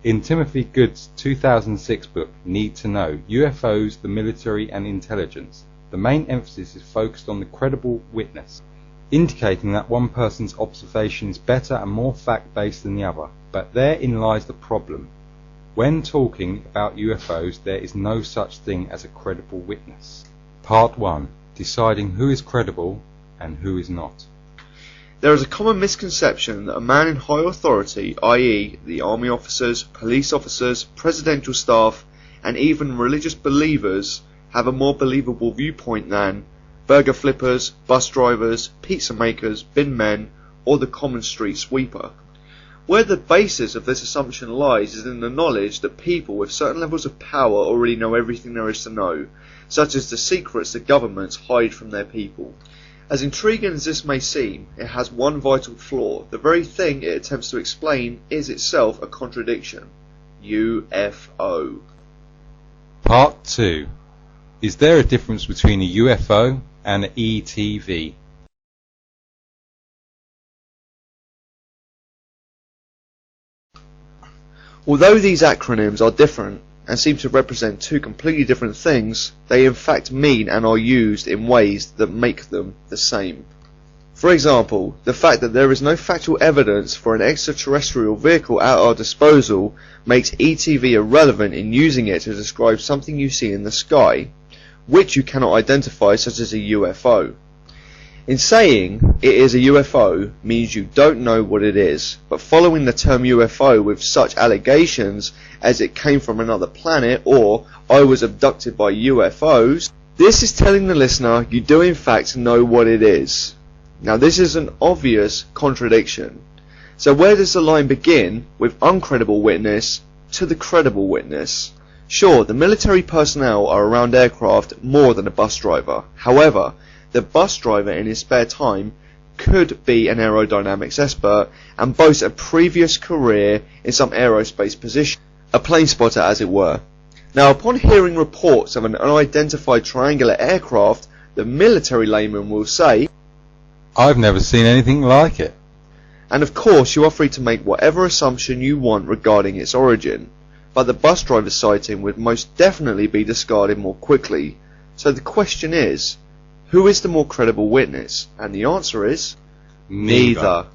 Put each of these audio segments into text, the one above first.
In Timothy Good's 2006 book, Need to Know, UFOs, the Military and Intelligence, the main emphasis is focused on the credible witness, indicating that one person's observation is better and more fact-based than the other. But therein lies the problem. When talking about UFOs, there is no such thing as a credible witness. Part 1. Deciding who is credible and who is not. There is a common misconception that a man in high authority, i.e. the army officers, police officers, presidential staff, and even religious believers, have a more believable viewpoint than burger flippers, bus drivers, pizza makers, bin men, or the common street sweeper. Where the basis of this assumption lies is in the knowledge that people with certain levels of power already know everything there is to know, such as the secrets that governments hide from their people. As intriguing as this may seem, it has one vital flaw. The very thing it attempts to explain is itself a contradiction. UFO. Part 2. Is there a difference between a UFO and an ETV? Although these acronyms are different and seem to represent two completely different things, they in fact mean and are used in ways that make them the same. For example, the fact that there is no factual evidence for an extraterrestrial vehicle at our disposal makes ETV irrelevant in using it to describe something you see in the sky, which you cannot identify, such as a UFO. In saying it is a UFO means you don't know what it is, but following the term UFO with such allegations as it came from another planet or I was abducted by UFOs, this is telling the listener you do in fact know what it is. Now this is an obvious contradiction. So where does the line begin with uncredible witness to the credible witness? Sure, the military personnel are around aircraft more than a bus driver. However, the bus driver in his spare time could be an aerodynamics expert and boast a previous career in some aerospace position, a plane spotter as it were. Now upon hearing reports of an unidentified triangular aircraft, the military layman will say, I've never seen anything like it. And of course you are free to make whatever assumption you want regarding its origin, but the bus driver's sighting would most definitely be discarded more quickly. So the question is, who is the more credible witness? And the answer is neither.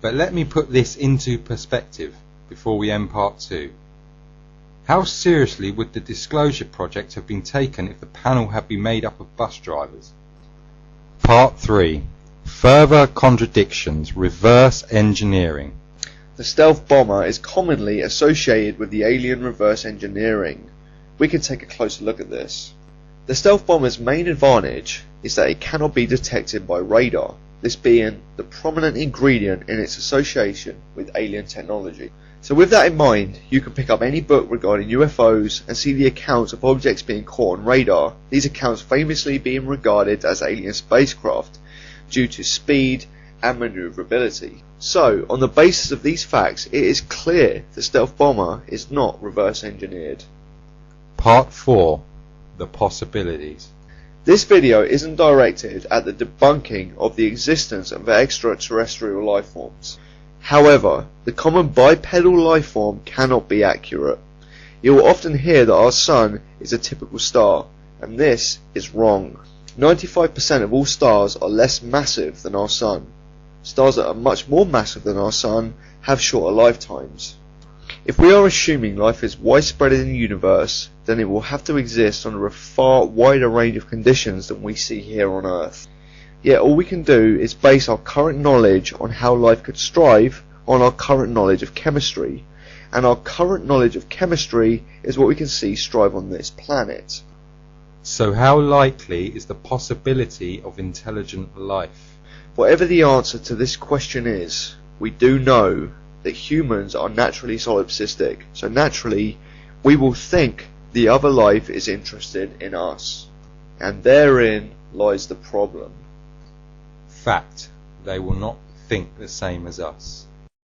But let me put this into perspective before we end part 2. How seriously would the Disclosure Project have been taken if the panel had been made up of bus drivers? Part 3. Further contradictions, reverse engineering. The stealth bomber is commonly associated with the alien reverse engineering. We can take a closer look at this. The stealth bomber's main advantage is that it cannot be detected by radar, this being the prominent ingredient in its association with alien technology. So with that in mind, you can pick up any book regarding UFOs and see the accounts of objects being caught on radar, these accounts famously being regarded as alien spacecraft due to speed and maneuverability. So, on the basis of these facts, it is clear the stealth bomber is not reverse engineered. Part 4. The possibilities. This video isn't directed at the debunking of the existence of extraterrestrial life forms. However, the common bipedal life form cannot be accurate. You will often hear that our sun is a typical star, and this is wrong. 95% of all stars are less massive than our sun. Stars that are much more massive than our sun have shorter lifetimes. If we are assuming life is widespread in the universe, then it will have to exist under a far wider range of conditions than we see here on Earth. Yet all we can do is base our current knowledge on how life could strive on our current knowledge of chemistry, and our current knowledge of chemistry is what we can see strive on this planet. So how likely is the possibility of intelligent life? Whatever the answer to this question is, we do know that humans are naturally solipsistic, so naturally we will think the other life is interested in us, and therein lies the problem. Fact, they will not think the same as us.